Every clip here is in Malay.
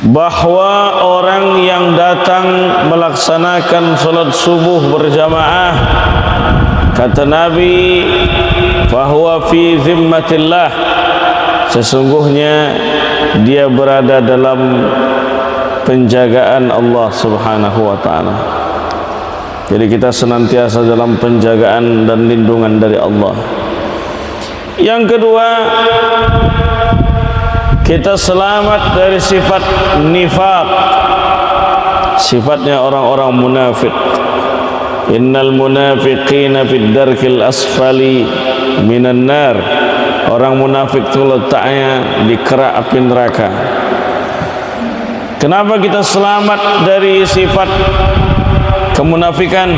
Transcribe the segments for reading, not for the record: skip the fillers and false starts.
bahwa orang yang datang melaksanakan salat subuh berjamaah, kata Nabi, fahuwa fi zimmatillah, sesungguhnya dia berada dalam penjagaan Allah Subhanahu wa ta'ala. Jadi kita senantiasa dalam penjagaan dan lindungan dari Allah. Yang kedua, kita selamat dari sifat nifaq, sifatnya orang-orang munafik. Innal munafiqina fid darkil asfali minan nar. Orang munafik itu letaknya di kerak api neraka. Kenapa kita selamat dari sifat kemunafikan?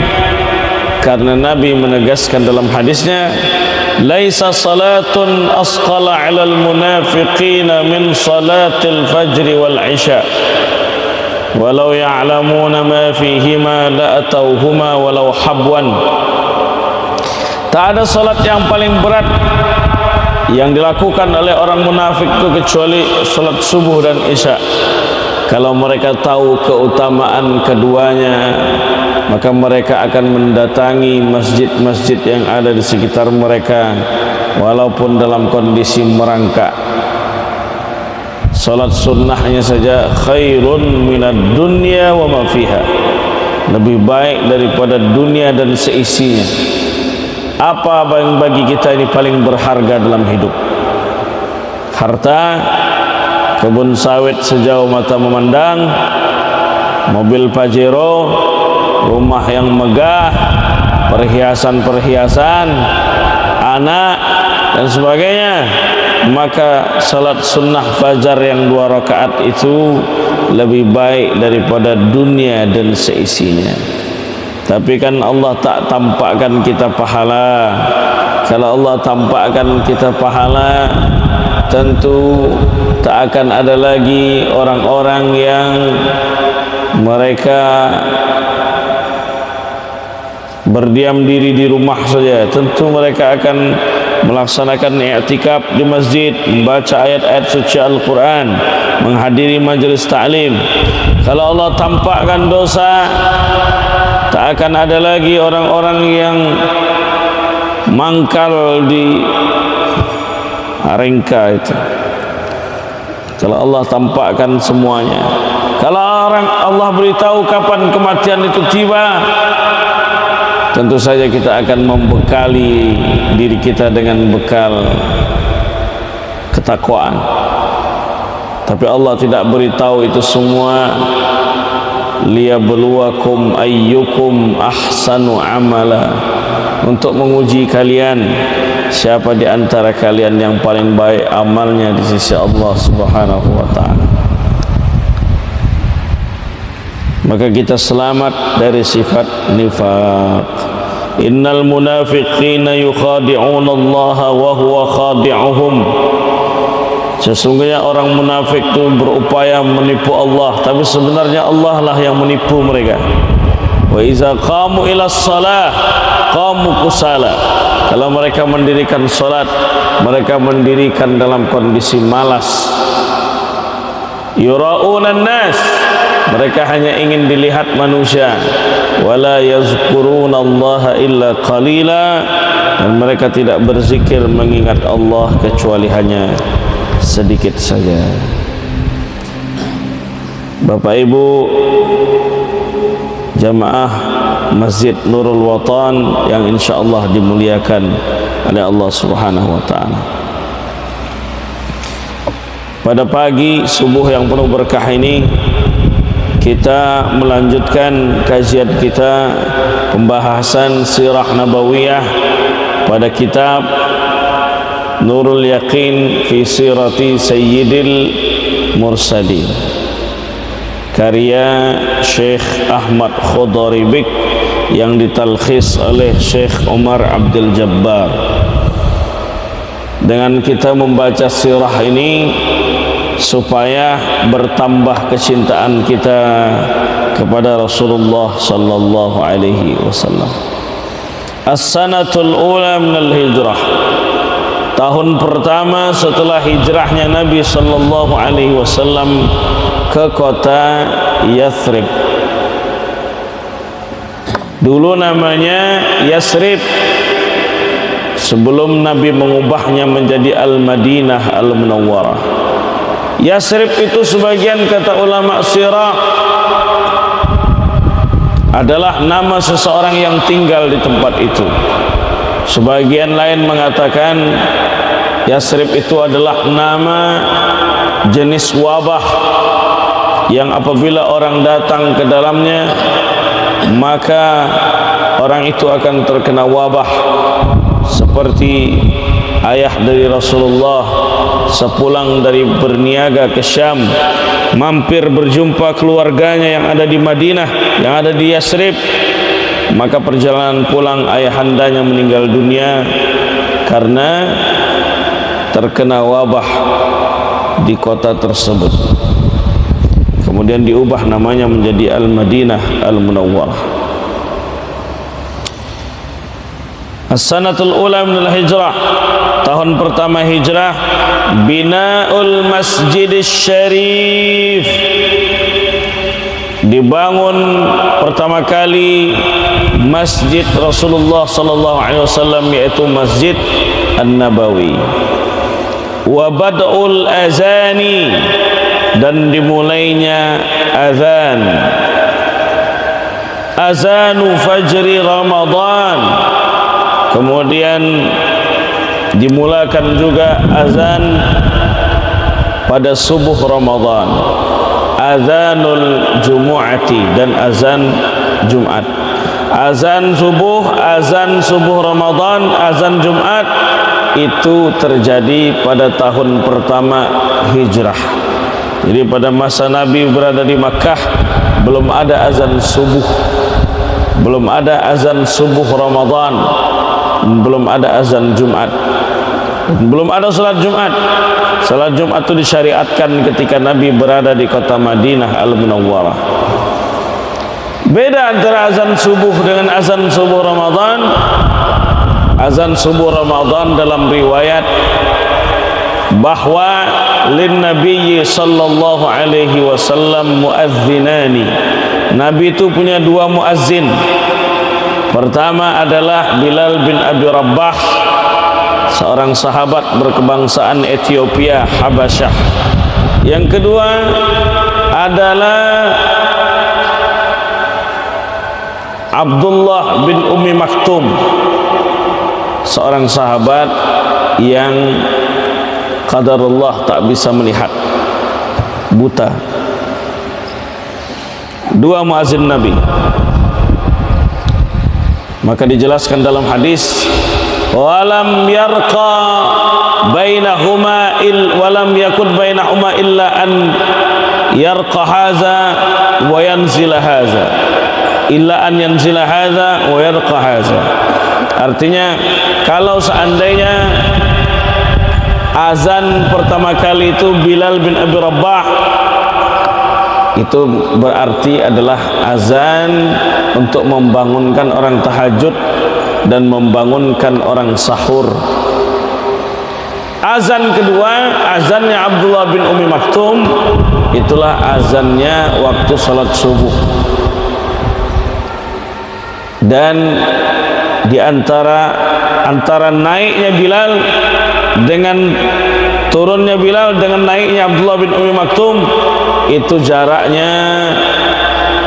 Karena Nabi menegaskan dalam hadisnya, laisa salatun asqala 'alal munafiqina min salatil fajr wal 'isya walau ya'lamuna ma fihima la atauhuma walau habwan. Tak ada salat yang paling berat yang dilakukan oleh orang munafik itu kecuali salat subuh dan isya. Kalau mereka tahu keutamaan keduanya, maka mereka akan mendatangi masjid-masjid yang ada di sekitar mereka walaupun dalam kondisi merangkak. Salat sunnahnya saja khairun minad dunya wa ma fiha, lebih baik daripada dunia dan seisinya. Apa yang bagi kita ini paling berharga dalam hidup? Harta, kebun sawit sejauh mata memandang, mobil Pajero, rumah yang megah, perhiasan-perhiasan, anak dan sebagainya. Maka salat sunnah fajar yang 2 rakaat itu lebih baik daripada dunia dan seisinya. Tapi kan Allah tak tampakkan kita pahala. Kalau Allah tampakkan kita pahala, tentu tak akan ada lagi orang-orang yang mereka berdiam diri di rumah saja. Tentu mereka akan melaksanakan i'tikaf di masjid, membaca ayat-ayat suci Al-Quran, menghadiri majelis ta'lim. Kalau Allah tampakkan dosa, tak akan ada lagi orang-orang yang mangkal di Arengka itu. Kalau Allah tampakkan semuanya, kalau orang Allah beritahu kapan kematian itu tiba, tentu saja kita akan membekali diri kita dengan bekal ketakwaan. Tapi Allah tidak beritahu itu semua, liyabluwakum ayyukum ahsanu amala, untuk menguji kalian siapa di antara kalian yang paling baik amalnya di sisi Allah Subhanahu wa ta'ala. Maka kita selamat dari sifat nifaq. Innal munafiqina yukhadi'una Allah wa huwa khadi'uhum. Sesungguhnya orang munafik itu berupaya menipu Allah, tapi sebenarnya Allah lah yang menipu mereka. Wa iza qamu ila shalah qamu kusala. Kalau mereka mendirikan salat, mereka mendirikan dalam kondisi malas. Yura'una nas, mereka hanya ingin dilihat manusia. Wala yazkuruna Allah illa qalila, dan mereka tidak berzikir mengingat Allah kecuali hanya sedikit saja. Bapak Ibu jamaah Masjid Nurul Watan yang insyaallah dimuliakan oleh Allah Subhanahu wa ta'ala, pada pagi subuh yang penuh berkah ini kita melanjutkan kajian kita pembahasan sirah nabawiyah pada kitab Nurul Yaqin fi Sirati Sayyidil Mursalin, karya Syekh Ahmad Khodaribik yang ditalkhis oleh Syekh Umar Abdul Jabbar. Dengan kita membaca sirah ini supaya bertambah kecintaan kita kepada Rasulullah sallallahu alaihi wasallam. As-sanatul ula minal hijrah, tahun pertama setelah hijrahnya Nabi sallallahu alaihi wasallam ke kota Yathrib. Dulu namanya Yathrib sebelum Nabi mengubahnya menjadi Al-Madinah Al-Munawwarah. Yathrib itu sebagian kata ulama sirah adalah nama seseorang yang tinggal di tempat itu. Sebagian lain mengatakan Yathrib itu adalah nama jenis wabah yang apabila orang datang ke dalamnya maka orang itu akan terkena wabah, seperti ayah dari Rasulullah sepulang dari berniaga ke Syam mampir berjumpa keluarganya yang ada di Madinah, yang ada di Yathrib, maka perjalanan pulang ayahandanya meninggal dunia karena terkena wabah di kota tersebut. Kemudian diubah namanya menjadi Al-Madinah Al-Munawwarah. As-sanatul ula minal hijrah, tahun pertama hijrah, bina'ul masjidis syarif, dibangun pertama kali masjid Rasulullah sallallahu alaihi wasallam, yaitu Masjid An-Nabawi. Wa bad'ul azani, dan dimulainya azan, azanu fajri Ramadan. Kemudian dimulakan juga azan pada subuh Ramadan, azanul jumu'ati, dan azan Jumat. Azan subuh Ramadan, azan Jumat itu terjadi pada tahun pertama hijrah. Jadi pada masa Nabi berada di Makkah belum ada azan subuh, belum ada azan subuh Ramadan, belum ada azan Jumat, belum ada salat Jumat. Salat Jumat itu disyariatkan ketika Nabi berada di kota Madinah Al-Munawwarah. Beda antara azan subuh dengan azan subuh Ramadan. Azan subuh Ramadan dalam riwayat bahwa lin Nabi sallallahu alaihi wasallam muadzinani, Nabi itu punya dua muazzin. Pertama adalah Bilal bin Abi Rabah, seorang sahabat berkebangsaan Ethiopia Habasyah. Yang kedua adalah Abdullah bin Ummi Maktum, seorang sahabat yang qadarullah tak bisa melihat, buta. Dua muazzin Nabi. Maka dijelaskan dalam hadis, walam yarqa bainahuma walam yakun bainahuma illa an yarqa haza wa yanzila haza, illa an yanzila haza wa yarqa haza. Artinya kalau seandainya azan pertama kali itu Bilal bin Abi Rabah, itu berarti adalah azan untuk membangunkan orang tahajud dan membangunkan orang sahur. Azan kedua, azannya Abdullah bin Ummi Maktum, itulah azannya waktu salat subuh. Dan di antara naiknya Bilal dengan turunnya Bilal dengan naiknya Abdullah bin Ummi Maktum itu jaraknya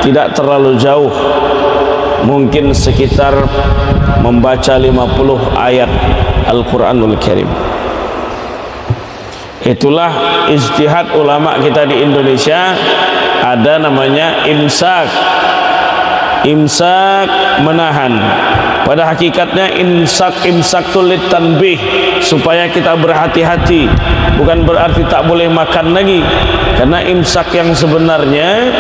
tidak terlalu jauh, mungkin sekitar membaca 50 ayat Al-Quranul Karim. Itulah ijtihad ulama kita di Indonesia, ada namanya imsak. Imsak menahan. Pada hakikatnya imsak tulit tanbih, supaya kita berhati-hati, bukan berarti tak boleh makan lagi. Karena imsak yang sebenarnya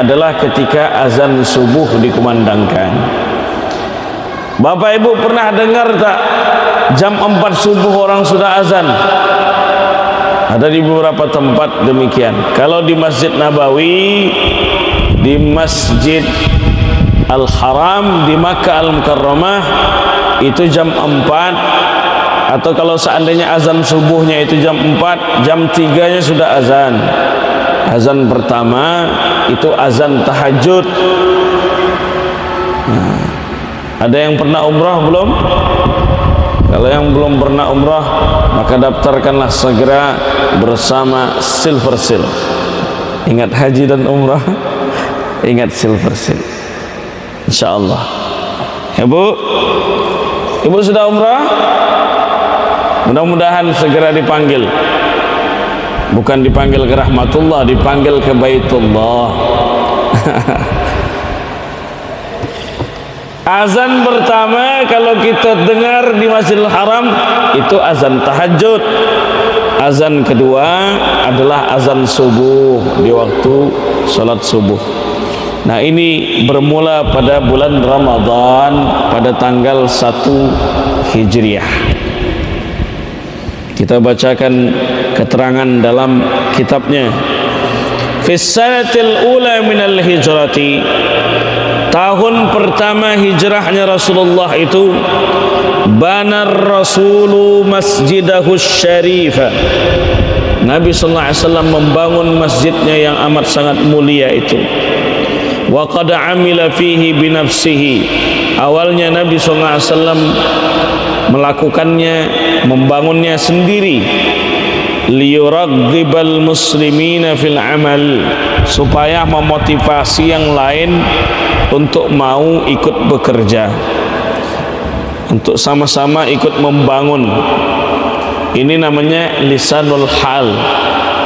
adalah ketika azan subuh dikumandangkan. Bapak Ibu pernah dengar tak jam 4 subuh orang sudah azan? Ada di beberapa tempat demikian. Kalau di Masjid Nabawi, di Masjid Al-Haram, di Makkah Al-Mukarramah, itu jam 4. Atau kalau seandainya azan subuhnya itu jam 4, jam 3-nya sudah azan. Azan pertama itu azan tahajud. Nah, ada yang pernah umrah belum? Kalau yang belum pernah umrah, maka daftarkanlah segera bersama Silver Seal. Ingat haji dan umrah, ingat Silver Seal, insyaallah. Ya Bu, Ibu sudah umrah? Mudah-mudahan segera dipanggil. Bukan dipanggil ke rahmatullah, dipanggil ke Baitullah. Azan pertama kalau kita dengar di Masjidil Haram itu azan tahajud. Azan kedua adalah azan subuh di waktu salat subuh. Nah, ini bermula pada bulan Ramadan pada tanggal 1 Hijriah. Kita bacakan keterangan dalam kitabnya. Fi sanatil ula minal hijrati, tahun pertama hijrahnya Rasulullah itu, banar rasulu masjidahu syarifah, Nabi sallallahu alaihi wasallam membangun masjidnya yang amat sangat mulia itu. Wa qad amila fihi binafsihi, awalnya Nabi sallallahu alaihi wasallam melakukannya, membangunnya sendiri. Liyuraghibal muslimina fil amal, supaya memotivasi yang lain untuk mau ikut bekerja, untuk sama-sama ikut membangun. Ini namanya lisanul hal.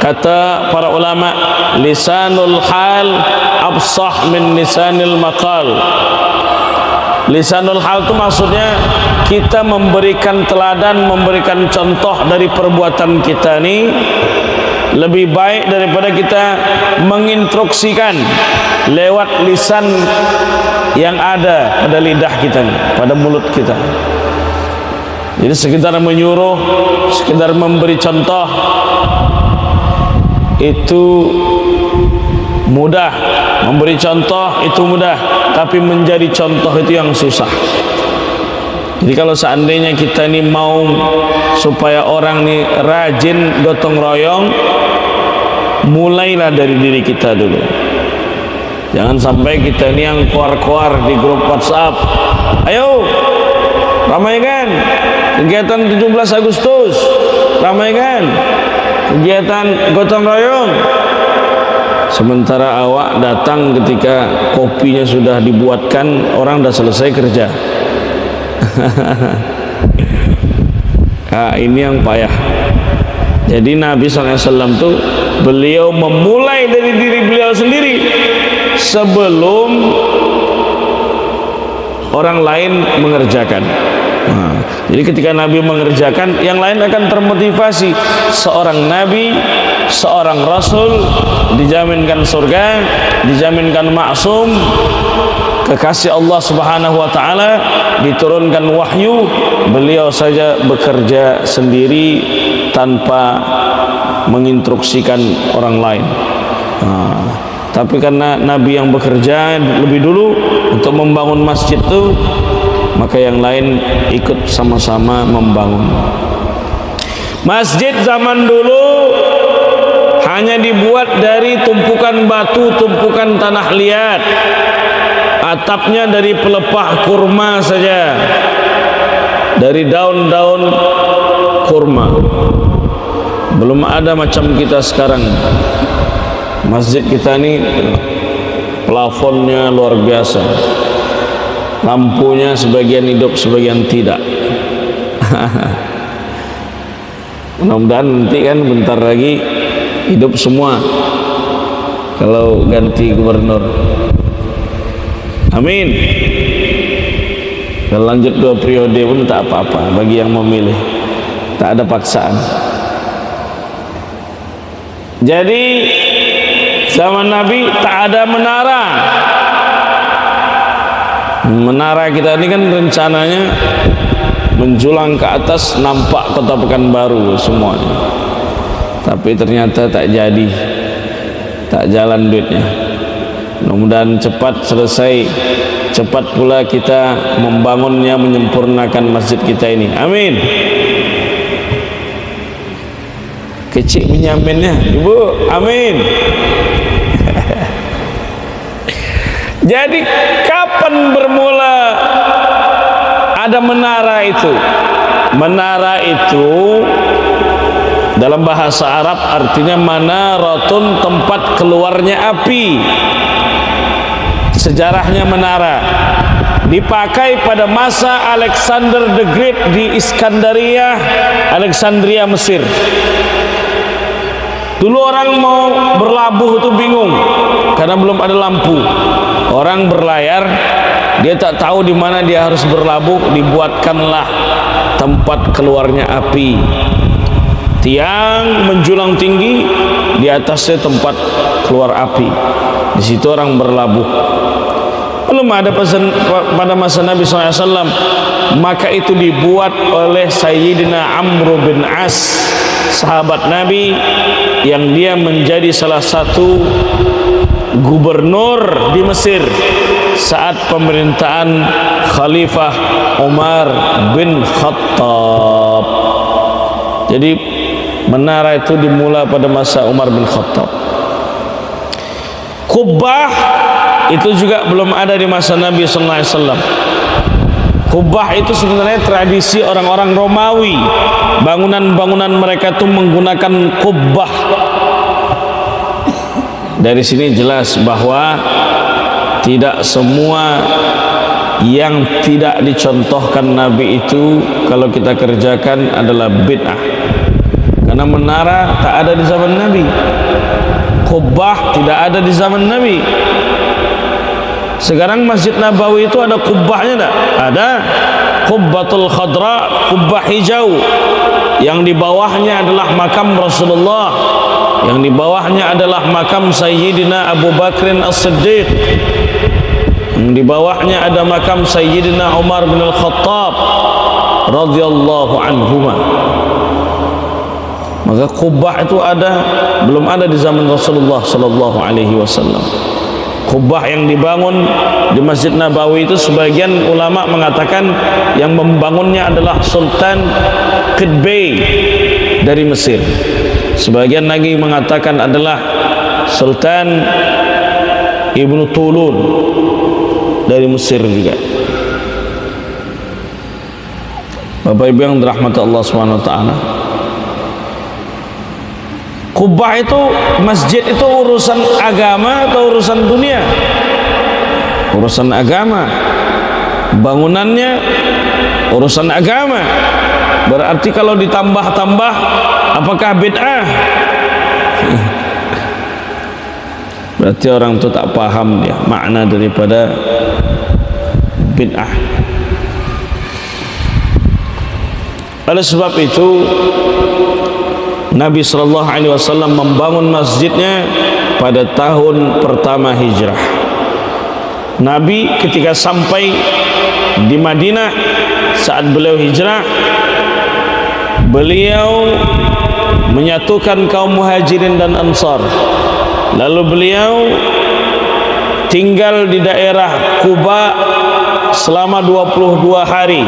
Kata para ulama, lisanul hal absah min lisanil maqal. Lisanul hal itu maksudnya kita memberikan teladan, memberikan contoh dari perbuatan kita ini lebih baik daripada kita menginstruksikan lewat lisan yang ada pada lidah kita nih, pada mulut kita. Jadi sekedar menyuruh, sekedar memberi contoh itu mudah, memberi contoh itu mudah, tapi menjadi contoh itu yang susah. Jadi kalau seandainya kita ini mau supaya orang ini rajin gotong royong, mulailah dari diri kita dulu. Jangan sampai kita ini yang keluar-keluar di grup WhatsApp, ayo ramaikan kegiatan 17 Agustus, ramaikan kegiatan gotong royong. Sementara awak datang ketika kopinya sudah dibuatkan, orang sudah selesai kerja. Nah, ini yang payah. Jadi Nabi SAW itu beliau memulai dari diri beliau sendiri sebelum orang lain mengerjakan. Nah, jadi ketika Nabi mengerjakan, yang lain akan termotivasi. Seorang Nabi, seorang Rasul dijaminkan surga, dijaminkan maksum, kekasih Allah Subhanahu wa taala, diturunkan wahyu, beliau saja bekerja sendiri tanpa menginstruksikan orang lain. Nah, tapi karena Nabi yang bekerja lebih dulu untuk membangun masjid itu, maka yang lain ikut sama-sama membangun. Masjid zaman dulu hanya dibuat dari tumpukan batu, tumpukan tanah liat. Atapnya dari pelepah kurma saja, dari daun-daun kurma. Belum ada macam kita sekarang. Masjid kita ini plafonnya luar biasa, lampunya sebagian hidup, sebagian tidak. Mudah-mudahan nanti kan bentar lagi hidup semua kalau ganti gubernur. Amin. Kalau lanjut 2 periode pun tak apa-apa bagi yang memilih, tak ada paksaan. Jadi zaman Nabi tak ada menara. Menara kita ini kan rencananya menjulang ke atas, nampak Kota Pekanbaru semuanya. Tapi ternyata tak jadi, tak jalan duitnya. Mudah-mudahan cepat selesai, cepat pula kita membangunnya, menyempurnakan masjid kita ini. Amin. kecil menyaminnya. Ibu, amin. Jadi kapan bermula ada menara itu? Menara itu dalam bahasa Arab artinya manaratun, tempat keluarnya api. Sejarahnya menara dipakai pada masa Alexander the Great di Iskandaria, Alexandria, Mesir. Dulu orang mau berlabuh itu bingung karena belum ada lampu. Orang berlayar, dia tak tahu di mana dia harus berlabuh. Dibuatkanlah tempat keluarnya api, tiang menjulang tinggi, di atasnya tempat keluar api. Di situ orang berlabuh. Belum ada pesan pada masa Nabi SAW, maka itu dibuat oleh Sayyidina Amr bin As, sahabat Nabi, yang dia menjadi salah satu gubernur di Mesir saat pemerintahan Khalifah Umar bin Khattab. Jadi menara itu dimulai pada masa Umar bin Khattab. Kubbah itu juga belum ada di masa Nabi sallallahu alaihi wasallam. Kubbah itu sebenarnya tradisi orang-orang Romawi. Bangunan-bangunan mereka itu menggunakan kubbah. Dari sini jelas bahwa tidak semua yang tidak dicontohkan Nabi itu kalau kita kerjakan adalah bid'ah. Karena menara tak ada di zaman Nabi, kubbah tidak ada di zaman Nabi. Sekarang Masjid Nabawi itu ada kubbahnya tak? Ada. Kubbatul Khadra, kubbah hijau, yang di bawahnya adalah makam Rasulullah, yang di bawahnya adalah makam Sayyidina Abu Bakrin As-Siddiq, yang di bawahnya ada makam Sayyidina Umar bin Al-Khattab radhiyallahu anhuma. Maka kubbah itu ada, belum ada di zaman Rasulullah sallallahu alaihi wasallam. Kubbah yang dibangun di Masjid Nabawi itu sebagian ulama mengatakan yang membangunnya adalah Sultan Qutbay dari Mesir. Sebagian lagi mengatakan adalah Sultan Ibnu Tulun dari Mesir juga. Bapak Ibu yang dirahmati Allah Subhanahu wa taala. Kubbah itu, masjid itu urusan agama atau urusan dunia? Urusan agama. Bangunannya urusan agama. Berarti kalau ditambah-tambah, apakah bid'ah? Berarti orang itu tak paham dia makna daripada bid'ah. Oleh sebab itu Nabi SAW membangun masjidnya pada tahun pertama hijrah. Nabi ketika sampai di Madinah saat beliau hijrah, beliau menyatukan kaum muhajirin dan ansar. Lalu beliau tinggal di daerah Quba selama 22 hari.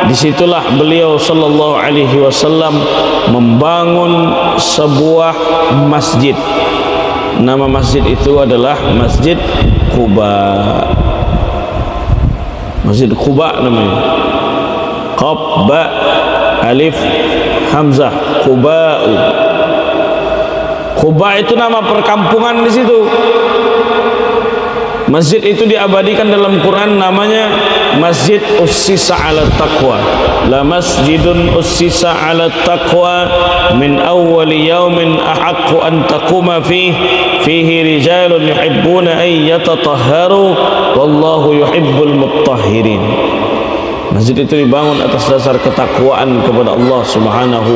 Disitulah beliau sallallahu alaihi wasallam membangun sebuah masjid. Nama masjid itu adalah Masjid Quba. Masjid Quba namanya. Qaf ba alif hamzah, Quba. Quba itu nama perkampungan di situ. Masjid itu diabadikan dalam Quran, namanya Masjid Ussisa ala Taqwa. La masjidun ussisa ala taqwa min awwali yawmin ahaqqu an taquma fihi rijalun yuhibbuna an yatatahharu wallahu yuhibbul mutahhirin. Masjid itu dibangun atas dasar ketakwaan kepada Allah Subhanahu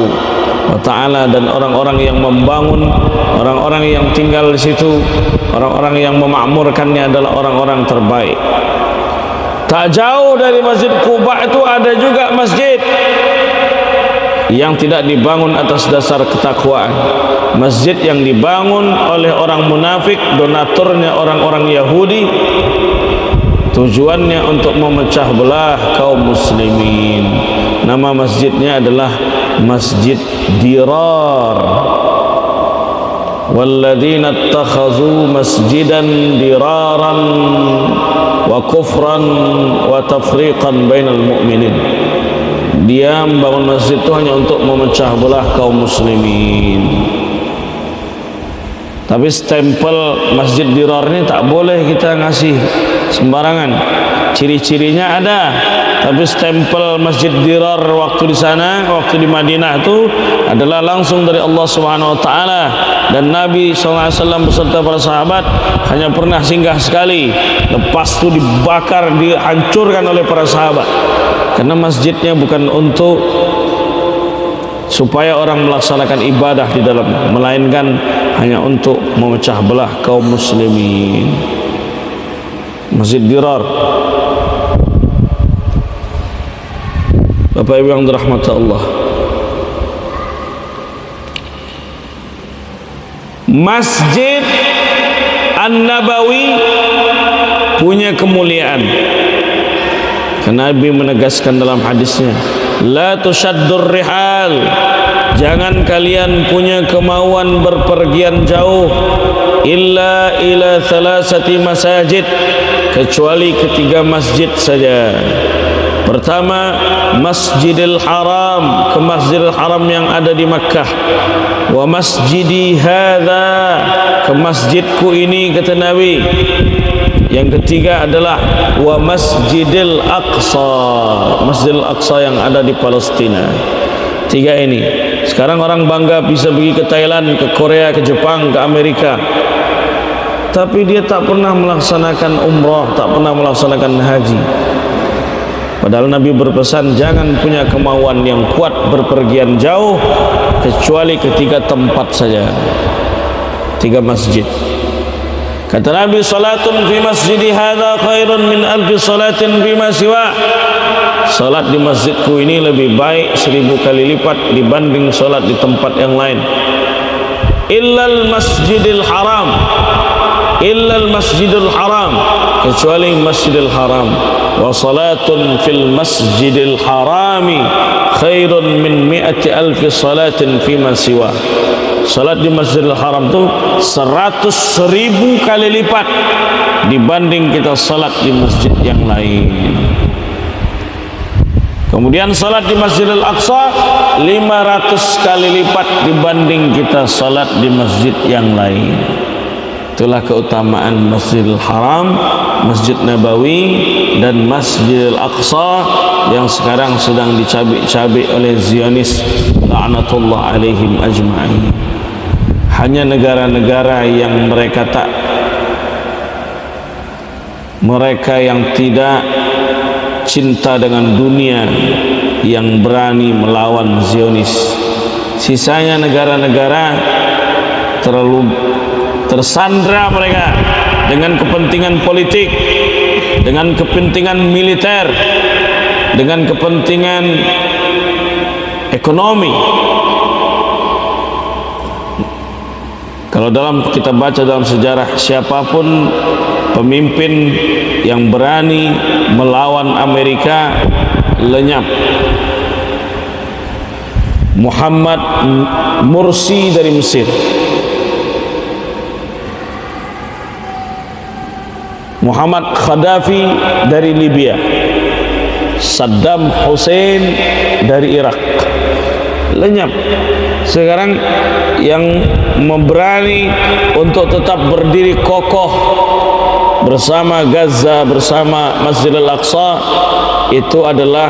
wa ta'ala, dan orang-orang yang membangun, orang-orang yang tinggal di situ, orang-orang yang memakmurkannya adalah orang-orang terbaik. Tak jauh dari Masjid Quba itu ada juga masjid yang tidak dibangun atas dasar ketakwaan. Masjid yang dibangun oleh orang munafik, donaturnya orang-orang Yahudi, tujuannya untuk memecah belah kaum muslimin. Nama masjidnya adalah Masjid Dirar. Walladzina ittakhadhu masjidan diraran wa kufran wa tafriqan bainal mu'minin. Dia membangun masjid itu hanya untuk memecah belah kaum muslimin. Tapi stempel Masjid Dirar ini tak boleh kita ngasih sembarangan. Ciri-cirinya ada, tapi stempel Masjid Dirar waktu di sana, waktu di Madinah itu adalah langsung dari Allah Subhanahu wa taala, dan Nabi SAW beserta para sahabat hanya pernah singgah sekali. Lepas itu dibakar, dihancurkan oleh para sahabat. Karena masjidnya bukan untuk supaya orang melaksanakan ibadah di dalamnya, melainkan hanya untuk memecah belah kaum muslimin. Masjid Dirar. Bapak Ibu yang dirahmati Allah, Masjid An-Nabawi punya kemuliaan. Karena Nabi menegaskan dalam hadisnya, la tushaddur rihal, jangan kalian punya kemauan berpergian jauh, illa ila thalathati masajid, kecuali ketiga masjid saja. Pertama, Masjidil Haram, ke Masjidil Haram yang ada di Makkah. Wa masjidi hadza, ke masjidku ini, kata Nabi. Yang ketiga adalah wa Masjidil Aqsa, Masjidil Aqsa yang ada di Palestina. Tiga ini. Sekarang orang bangga bisa pergi ke Thailand, ke Korea, ke Jepang, ke Amerika, tapi dia tak pernah melaksanakan umrah, tak pernah melaksanakan haji. Padahal Nabi berpesan, jangan punya kemauan yang kuat berpergian jauh kecuali ketiga tempat saja, tiga masjid. Kata Nabi, salatun fi masjidi hadza khairun min alfi salatin fima siwa. Salat di masjidku ini lebih baik 1000 kali lipat dibanding salat di tempat yang lain. Illal masjidil haram, illal masjidil haram, kecuali masjidil haram. Wa salatun fil masjidil harami khairun min 100,000 salatin fima siwa. Salat di Masjidil Haram itu 100.000 kali lipat dibanding kita salat di masjid yang lain. Kemudian salat di Masjidil Aqsa 500 kali lipat dibanding kita salat di masjid yang lain. Itulah keutamaan Masjidil Haram, Masjid Nabawi, dan Masjidil Aqsa yang sekarang sedang dicabik-cabik oleh Zionis, la'natullah alaihim ajma'in. Hanya negara-negara yang mereka yang tidak cinta dengan dunia yang berani melawan Zionis. Sisanya negara-negara terlalu tersandra mereka dengan kepentingan politik, dengan kepentingan militer, dengan kepentingan ekonomi. Kalau kita baca dalam sejarah, siapapun pemimpin yang berani melawan Amerika lenyap. Muhammad Mursi dari Mesir, Muhammad Gaddafi dari Libya, Saddam Hussein dari Irak, lenyap. Sekarang yang memberani untuk tetap berdiri kokoh bersama Gaza, bersama Masjidil Aqsa, itu adalah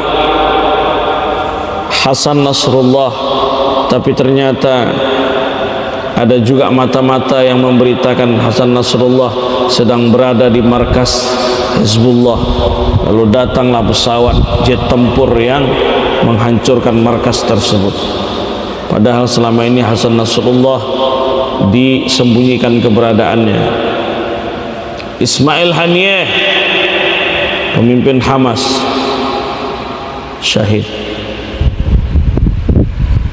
Hasan Nasrullah. Tapi ternyata ada juga mata-mata yang memberitakan Hasan Nasrullah sedang berada di markas Hizbullah. Lalu datanglah pesawat jet tempur yang menghancurkan markas tersebut. Padahal selama ini Hasan Nasrullah disembunyikan keberadaannya. Ismail Haniyeh, pemimpin Hamas, syahid.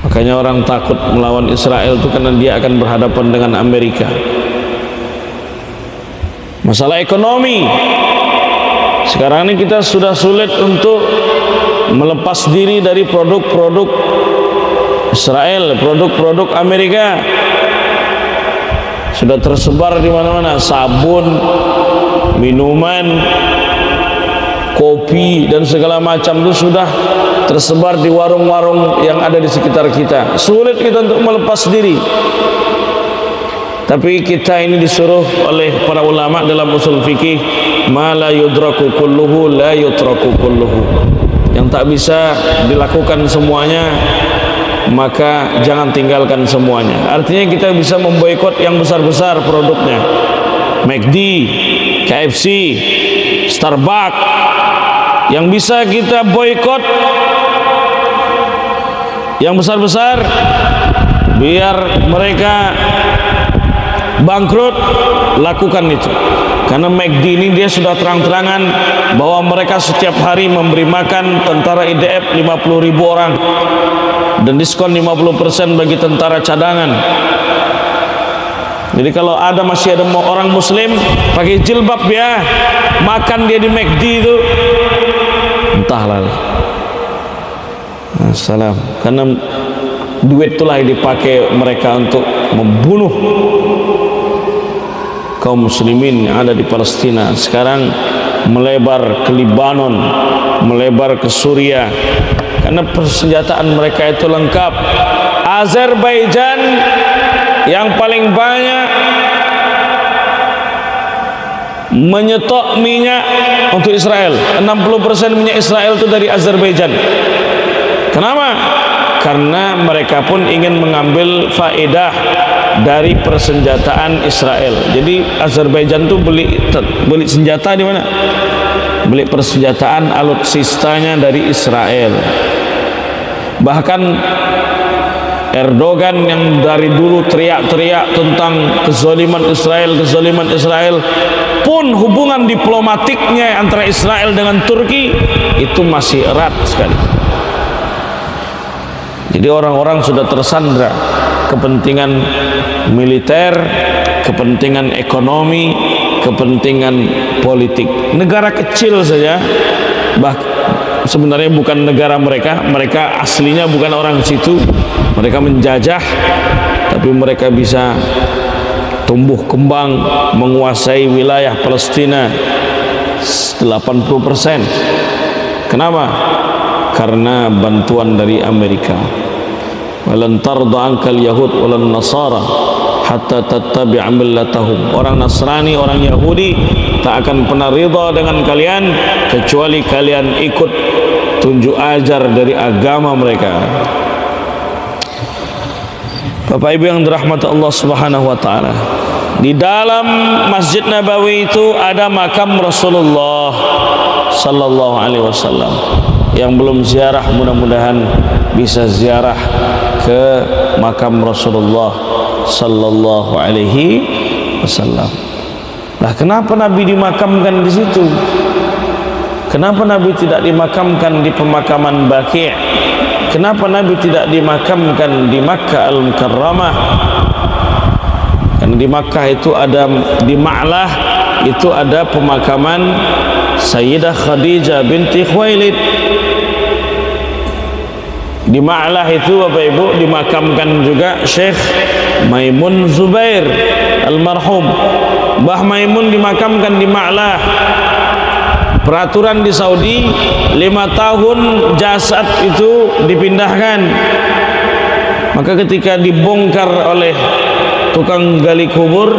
Makanya orang takut melawan Israel itu karena dia akan berhadapan dengan Amerika. Masalah ekonomi, sekarang ini kita sudah sulit untuk melepas diri dari produk-produk Israel, produk-produk Amerika sudah tersebar di mana-mana. Sabun, minuman, kopi dan segala macam itu sudah tersebar di warung-warung yang ada di sekitar kita. Sulit kita untuk melepas diri. Tapi kita ini disuruh oleh para ulama dalam usul fikih, ma la yudraku kulluhu la yutraku kulluhu. Yang tak bisa dilakukan semuanya, maka jangan tinggalkan semuanya. Artinya kita bisa memboikot yang besar-besar produknya. McD, KFC, Starbucks, yang bisa kita boikot yang besar-besar biar mereka bangkrut, lakukan itu. Karena McD ini dia sudah terang-terangan bahwa mereka setiap hari memberi makan tentara IDF 50.000 orang dan diskon 50% bagi tentara cadangan. Jadi kalau masih ada orang muslim pakai jilbab ya, makan dia di McD itu, entahlah. Assalam. Karena duit itulah yang dipakai mereka untuk membunuh kaum muslimin yang ada di Palestina. Sekarang melebar ke Lebanon, melebar ke Suriah, karena persenjataan mereka itu lengkap. Azerbaijan yang paling banyak menyetok minyak untuk Israel. 60% minyak Israel itu dari Azerbaijan. Kenapa? Karena mereka pun ingin mengambil faedah dari persenjataan Israel. Jadi Azerbaijan tuh beli senjata di mana? Beli persenjataan alutsistanya dari Israel. Bahkan Erdogan yang dari dulu teriak-teriak tentang kezaliman Israel pun hubungan diplomatiknya antara Israel dengan Turki itu masih erat sekali. Jadi orang-orang sudah tersandra kepentingan militer, kepentingan ekonomi, kepentingan politik. Negara kecil saja, sebenarnya bukan negara mereka aslinya bukan orang situ, mereka menjajah, tapi mereka bisa tumbuh kembang, menguasai wilayah Palestina 80%. Kenapa? Karena bantuan dari Amerika. Walan tarda ankal yahud walan nasara hatta tattabi'a millatahum. Orang Nasrani, orang Yahudi tak akan pernah ridha dengan kalian kecuali kalian ikut tunjuk ajar dari agama mereka. Bapak Ibu yang dirahmati Allah Subhanahu wa taala, di dalam Masjid Nabawi itu ada makam Rasulullah sallallahu alaihi wasallam. Yang belum ziarah mudah-mudahan bisa ziarah ke makam Rasulullah sallallahu alaihi wasallam. Nah, kenapa Nabi dimakamkan di situ? Kenapa Nabi tidak dimakamkan di pemakaman Baqi'? Kenapa Nabi tidak dimakamkan di Makkah Al-Mukarramah? Karena di Makkah itu ada, di Ma'lah itu ada pemakaman Sayyidah Khadijah binti Khuwailid. Di Ma'lah itu Bapak Ibu dimakamkan juga Syekh Maimun Zubair almarhum. Mbah Maimun dimakamkan di Ma'lah. Peraturan di Saudi 5 tahun jasad itu dipindahkan. Maka ketika dibongkar oleh tukang gali kubur,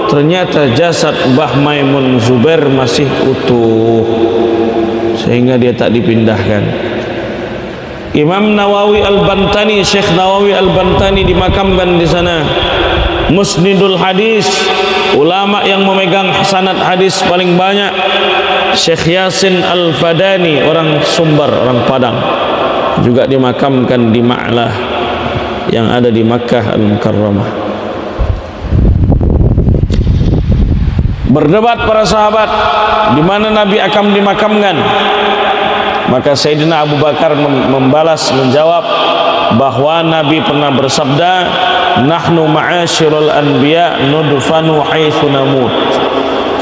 ternyata jasad Mbah Maimun Zubair masih utuh, sehingga dia tak dipindahkan. Imam Nawawi Al-Bantani, Syekh Nawawi Al-Bantani dimakamkan di sana. Musnidul hadis, ulama yang memegang sanad hadis paling banyak, Syekh Yasin Al-Fadani, orang Sumbar, orang Padang, juga dimakamkan di Ma'lah yang ada di Makkah Al-Mukarramah. Berdebat para sahabat di mana Nabi akan dimakamkan. Maka Sayyidina Abu Bakar membalas, menjawab bahwa Nabi pernah bersabda, nahnu ma'asyirul anbiya nudfanu haitsu namut.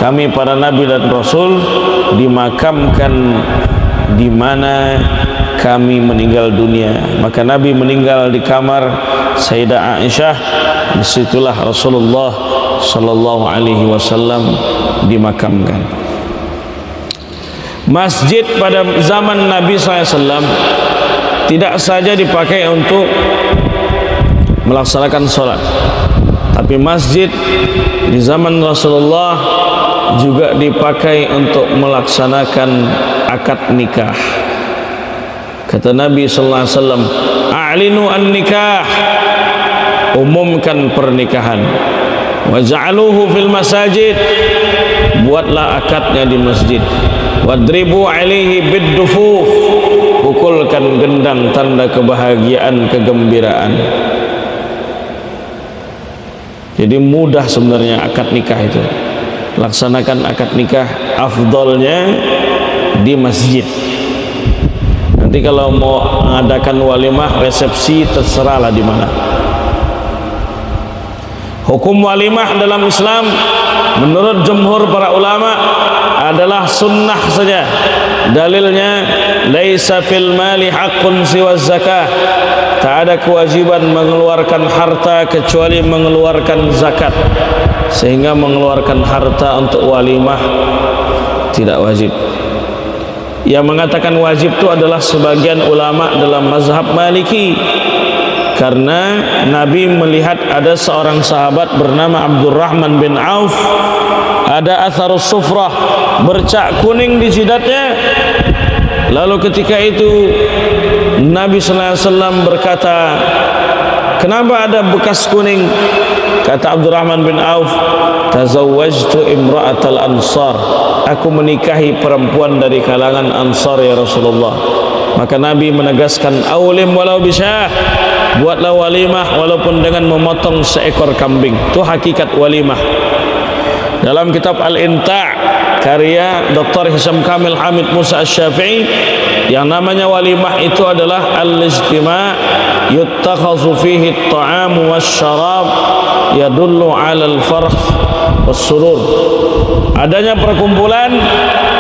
Kami para nabi dan rasul dimakamkan di mana kami meninggal dunia. Maka Nabi meninggal di kamar Sayyidah Aisyah. Disitulah Rasulullah sallallahu alaihi wasallam dimakamkan. Masjid pada zaman Nabi SAW tidak saja dipakai untuk melaksanakan sholat, tapi masjid di zaman Rasulullah juga dipakai untuk melaksanakan akad nikah. Kata Nabi sallallahu alaihi wasallam, "A'linu an-nikah," umumkan pernikahan. "Waj'aluhu fil masajid," buatlah akadnya di masjid. "Wadribu 'alaihi bid-dufuf," pukulkan gendang tanda kebahagiaan, kegembiraan. Jadi mudah sebenarnya akad nikah itu. Laksanakan akad nikah afdolnya di masjid. Nanti kalau mau mengadakan walimah, resepsi, terserahlah di mana. Hukum walimah dalam Islam menurut jumhur para ulama adalah sunnah saja. Dalilnya, laisa fil mali haqqun siwa zakah. Tak ada kewajiban mengeluarkan harta kecuali mengeluarkan zakat. Sehingga mengeluarkan harta untuk walimah tidak wajib. Yang mengatakan wajib itu adalah sebagian ulama dalam mazhab Maliki. Karena Nabi melihat ada seorang sahabat bernama Abdurrahman bin Auf, ada atharus sufrah, bercak kuning di jidatnya. Lalu ketika itu Nabi sallallahu alaihi wasallam berkata, "Kenapa ada bekas kuning?" Kata Abdurrahman bin Auf, "Tazawwajtu imra'atal ansar." Aku menikahi perempuan dari kalangan Ansar ya Rasulullah. Maka Nabi menegaskan, "Aulim walau bisyah." Buatlah walimah walaupun dengan memotong seekor kambing. Itu hakikat walimah. Dalam kitab Al-Inta' karya Dr. Hisam Kamil Hamid Musa Asy-Syafi'i, yang namanya walimah itu adalah al-ijtima' yuttakhazu fihi at-ta'am wasyarab yadullu 'ala al-farh was-surur. Adanya perkumpulan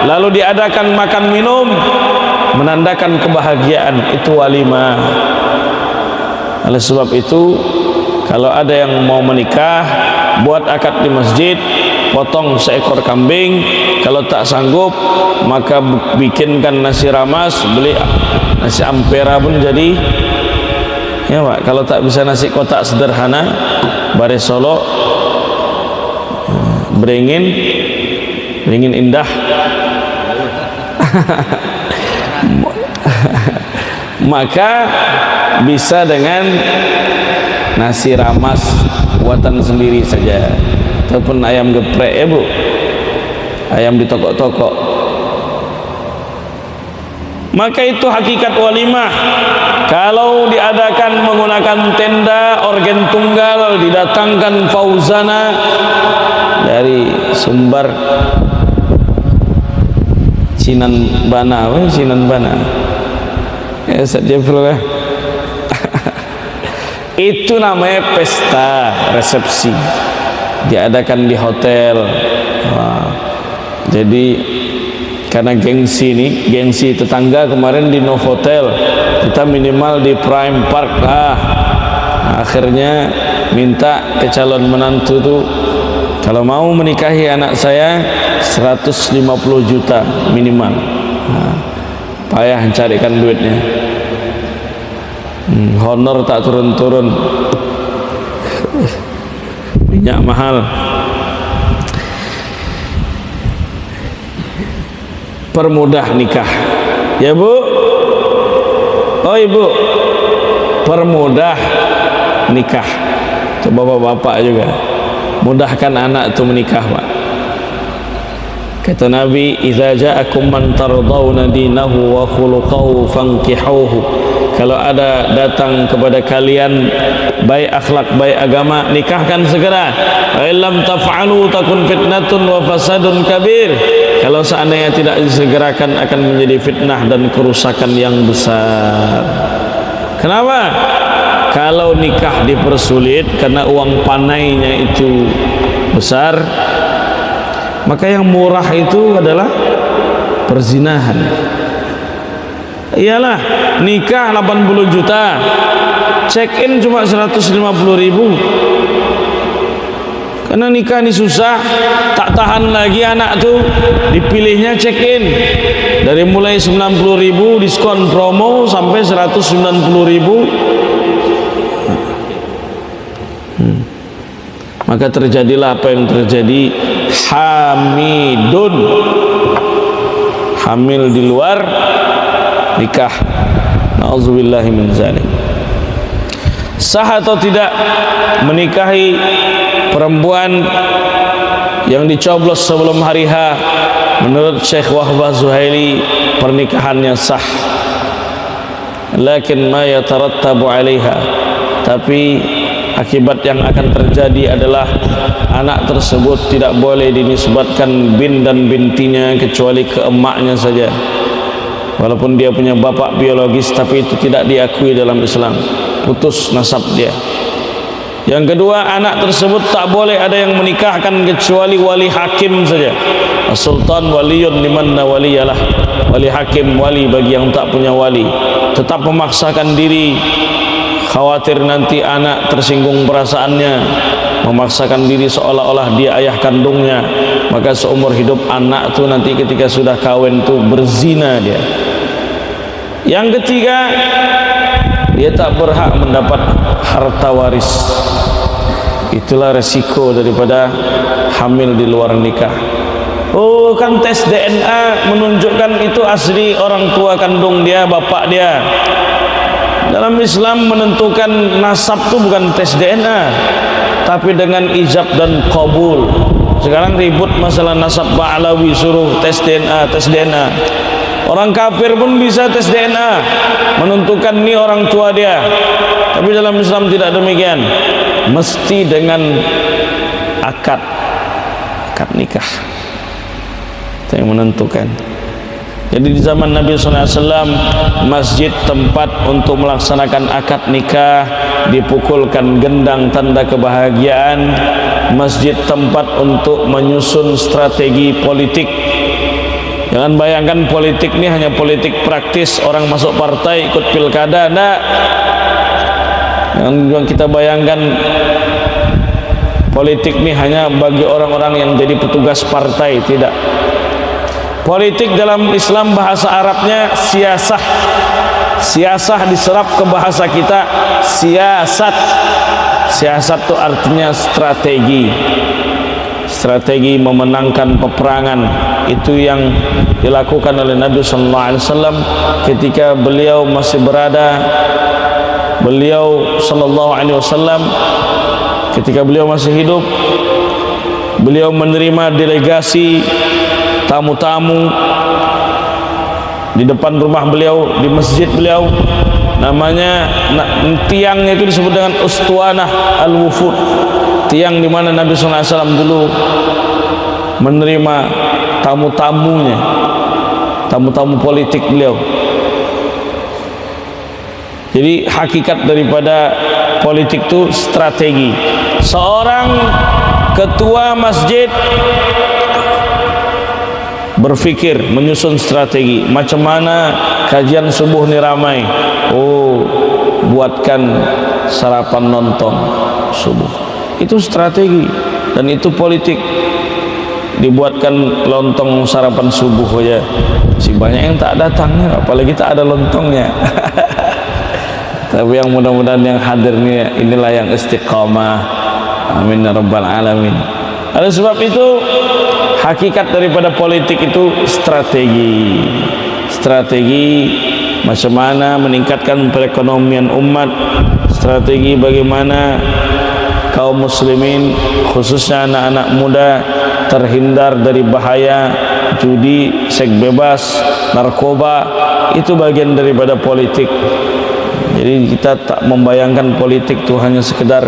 lalu diadakan makan minum menandakan kebahagiaan, itu walimah. Oleh sebab itu, kalau ada yang mau menikah, buat akad di masjid, potong seekor kambing. Kalau tak sanggup, maka bikinkan nasi ramas, beli nasi ampera pun jadi. Ya Pak, kalau tak bisa nasi kotak sederhana, bare Solo, beringin indah. Maka bisa dengan nasi ramas buatan sendiri saja, ataupun ayam geprek ya Bu, ayam di toko-toko. Maka itu hakikat walimah. Kalau diadakan menggunakan tenda, organ tunggal, didatangkan fauzana dari Sumbar, Sinan Bana, ya saja bro. Itu namanya pesta resepsi, diadakan di hotel. Jadi karena gengsi tetangga kemarin di Novotel, kita minimal di Prime Park lah. Akhirnya minta ke calon menantu tuh, kalau mau menikahi anak saya 150 juta minimal. Payah carikan duitnya. Honor tak turun-turun, minyak mahal. Permudah nikah ya Bu. Oh Ibu, permudah nikah. Coba bapak juga mudahkan anak itu menikah Pak. Kata Nabi, "Idza ja'akum man tardawna dinahu wa khuluquhu fankihuhu." Kalau ada datang kepada kalian baik akhlak, baik agama, nikahkan segera. Wa illam taf'alu takun fitnatun wa fasadun kabir. Kalau seandainya tidak disegerakan akan menjadi fitnah dan kerusakan yang besar. Kenapa? Kalau nikah dipersulit karena uang panainya itu besar, maka yang murah itu adalah perzinahan. Iyalah, nikah 80 juta, check in cuma 150.000. Karena nikah ini susah, tak tahan lagi anak tuh, dipilihnya check in. Dari mulai 90.000 diskon promo sampai 190.000. Maka terjadilah apa yang terjadi, hamidun, hamil di luar nikah. Na'udzubillahi min zalik. Sah atau tidak menikahi perempuan yang dicoblos sebelum hari H? Menurut Syekh Wahbah Zuhaili, pernikahannya sah. Lakin ma yatarattabu 'alaiha, tapi akibat yang akan terjadi adalah anak tersebut tidak boleh dinisbatkan bin dan bintinya kecuali ke emaknya saja. Walaupun dia punya bapak biologis, tapi itu tidak diakui dalam Islam, putus nasab dia. Yang kedua, anak tersebut tak boleh ada yang menikahkan kecuali wali hakim saja. As-sultan waliyun liman la waliyalah. Wali hakim, wali bagi yang tak punya wali. Tetap memaksakan diri, khawatir nanti anak tersinggung perasaannya, memaksakan diri seolah-olah dia ayah kandungnya, maka seumur hidup anak itu nanti ketika sudah kawin itu berzina dia. Yang ketiga, dia tak berhak mendapat harta waris. Itulah resiko daripada hamil di luar nikah. Oh, kan tes DNA menunjukkan itu asli orang tua kandung dia, bapak dia. Dalam Islam menentukan nasab itu bukan tes DNA, tapi dengan ijab dan qabul. Sekarang ribut masalah nasab Ba'alawi, suruh tes DNA, tes DNA. Orang kafir pun bisa tes DNA, menentukan ini orang tua dia. Tapi dalam Islam tidak demikian. Mesti dengan akad nikah. Itu yang menentukan. Jadi di zaman Nabi SAW, masjid tempat untuk melaksanakan akad nikah, dipukulkan gendang tanda kebahagiaan. Masjid tempat untuk menyusun strategi politik. Jangan bayangkan politik ini hanya politik praktis, orang masuk partai ikut pilkada. Nah, yang kita bayangkan politik ini hanya bagi orang-orang yang jadi petugas partai. Tidak. Politik dalam Islam bahasa Arabnya siasah. Siasah diserap ke bahasa kita siasat. Siasat itu artinya strategi. Strategi memenangkan peperangan. Itu yang dilakukan oleh Nabi SAW ketika beliau masih berada. Beliau SAW ketika beliau masih hidup, beliau menerima delegasi tamu-tamu di depan rumah beliau, di masjid beliau. Namanya tiangnya itu disebut dengan Ustuanah Al-Wufud, tiang di mana Nabi SAW dulu menerima tamu-tamunya, tamu-tamu politik beliau. Jadi hakikat daripada politik itu strategi. Seorang ketua masjid berfikir, menyusun strategi. Macam mana kajian subuh ini ramai? Oh, buatkan sarapan lontong subuh. Itu strategi dan itu politik. Dibuatkan lontong sarapan subuh aja, si banyak yang tak datang, apalagi tak ada lontongnya. Tapi yang mudah-mudahan yang hadir inilah yang istiqamah. Amin ya rabbal alamin. Oleh sebab itu, hakikat daripada politik itu strategi. Strategi macam mana meningkatkan perekonomian umat, strategi bagaimana kaum muslimin khususnya anak-anak muda terhindar dari bahaya judi, seks bebas, narkoba. Itu bagian daripada politik. Jadi kita tak membayangkan politik itu hanya sekedar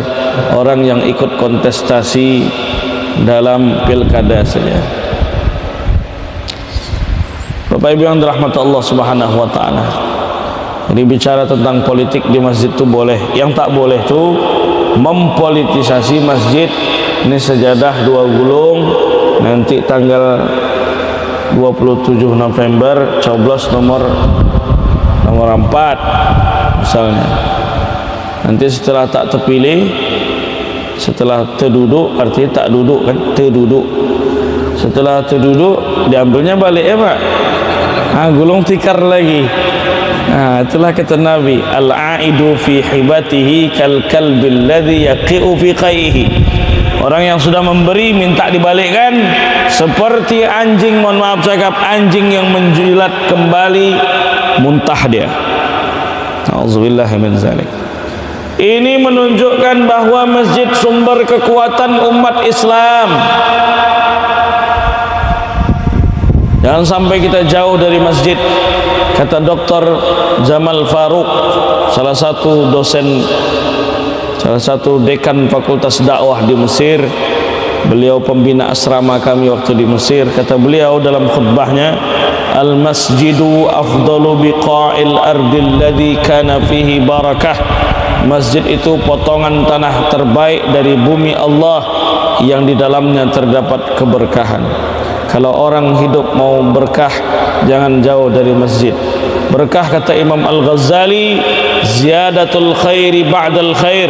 orang yang ikut kontestasi dalam pilkada saja. Bapak Ibu yang dirahmati Allah Subhanahu wa taala. Jadi bicara tentang politik di masjid itu boleh. Yang tak boleh itu mempolitisasi masjid. Ini sejadah 2 gulung. Nanti tanggal 27 November coblos nomor nomor 4 misalnya. Nanti setelah tak terpilih, setelah terduduk, artinya tak duduk kan, terduduk. Setelah terduduk diambilnya balik ya Pak, gulung tikar lagi. Itulah kata Nabi, al-aidu fi hibatihi kal kalbil ladzi yaqi'u fi qaihi. Orang yang sudah memberi minta dibalikkan seperti anjing, mohon maaf cakap, anjing yang menjilat kembali muntah dia. Auzubillah min zalik. Ini menunjukkan bahwa masjid sumber kekuatan umat Islam. Jangan sampai kita jauh dari masjid. Kata Dr. Jamal Farouk, salah satu dosen, salah satu dekan fakultas dakwah di Mesir, beliau pembina asrama kami waktu di Mesir. Kata beliau dalam khutbahnya, al-masjidu afdalu biqa'il ardil ladzi kana fihi barakah. Masjid itu potongan tanah terbaik dari bumi Allah yang di dalamnya terdapat keberkahan. Kalau orang hidup mau berkah, jangan jauh dari masjid. Berkah kata Imam Al-Ghazali, ziyadatul khairi ba'dal khair,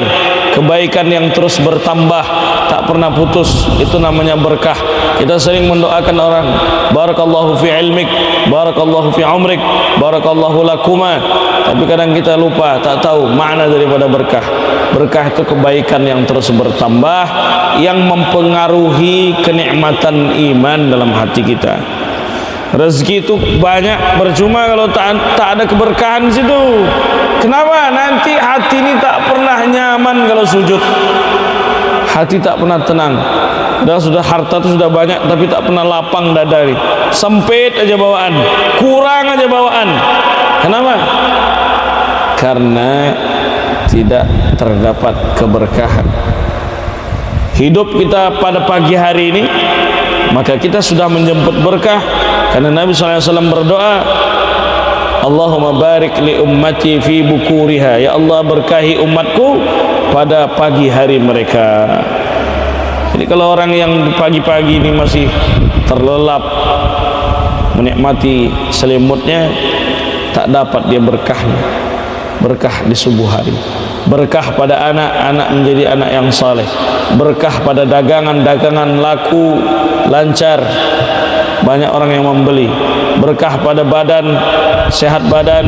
kebaikan yang terus bertambah, tak pernah putus, itu namanya berkah. Kita sering mendoakan orang, barakallahu fi ilmik, barakallahu fi umrik, barakallahu lakuma, tapi kadang kita lupa, tak tahu makna daripada berkah. Berkah itu kebaikan yang terus bertambah, yang mempengaruhi kenikmatan iman dalam hati kita. Rezeki itu banyak, percuma kalau tak ada keberkahan di situ. Kenapa? Nanti hati ini tak pernah nyaman kalau sujud. Hati tak pernah tenang. Dan sudah harta itu sudah banyak, tapi tak pernah lapang dada ini. Sempit aja bawaan, kurang aja bawaan. Kenapa? Karena tidak terdapat keberkahan. Hidup kita pada pagi hari ini, maka kita sudah menjemput berkah. Karena Nabi SAW berdoa, Allahumma barik li ummati fi bukuriha, ya Allah berkahi umatku pada pagi hari mereka. Jadi kalau orang yang pagi-pagi ini masih terlelap menikmati selimutnya, tak dapat dia berkahnya. Berkah di subuh hari, berkah pada anak-anak menjadi anak yang saleh, berkah pada dagangan-dagangan laku lancar, banyak orang yang membeli, berkah pada badan, sehat badan,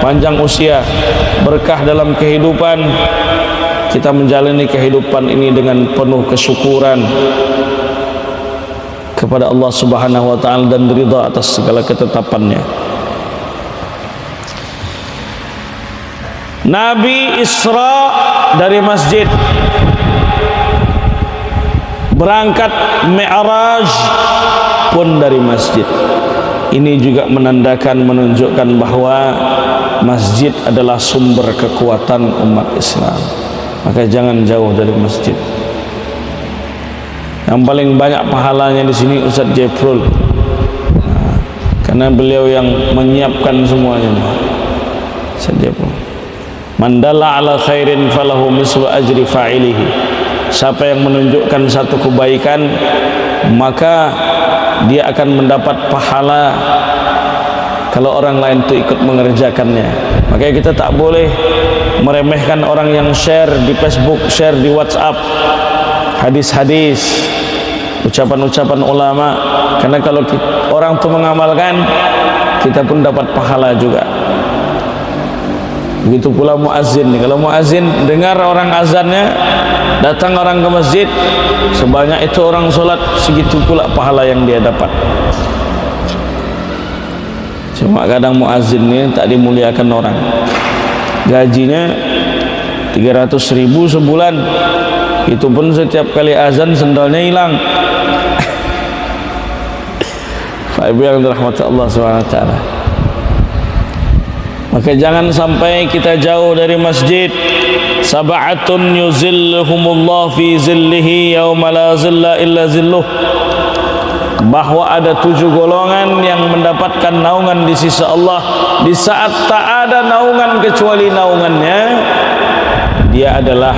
panjang usia, berkah dalam kehidupan. Kita menjalani kehidupan ini dengan penuh kesyukuran kepada Allah Subhanahu wa taala dan ridha atas segala ketetapannya. Nabi Isra dari masjid, berangkat Mi'raj pun dari masjid. Ini juga menunjukkan bahwa masjid adalah sumber kekuatan umat Islam. Maka jangan jauh dari masjid. Yang paling banyak pahalanya di sini Ustaz Jefrul, karena beliau yang menyiapkan semuanya. Ustaz Jefrul, man dalla ala khairin falahu mislu ajri fa'ilihi. Siapa yang menunjukkan satu kebaikan, maka dia akan mendapat pahala kalau orang lain itu ikut mengerjakannya. Makanya kita tak boleh meremehkan orang yang share di Facebook, share di WhatsApp hadis-hadis, ucapan-ucapan ulama, karena kalau orang itu mengamalkan, kita pun dapat pahala juga. Begitu pula muazzin. Kalau muazzin dengar orang azannya, datang orang ke masjid, sebanyak itu orang solat, segitu pula pahala yang dia dapat. Cuma kadang muazzin ini tak dimuliakan orang. Gajinya 300.000 sebulan, itu pun setiap kali azan sendalnya hilang. Pak Ibu yang dirahmati Allah SWT. Maka jangan sampai kita jauh dari masjid. Sab'atun yuzilluhumullah fi zillihi yawma la zilla illa zilluh. Bahwa ada 7 golongan yang mendapatkan naungan di sisi Allah di saat tak ada naungan kecuali naungannya. Dia adalah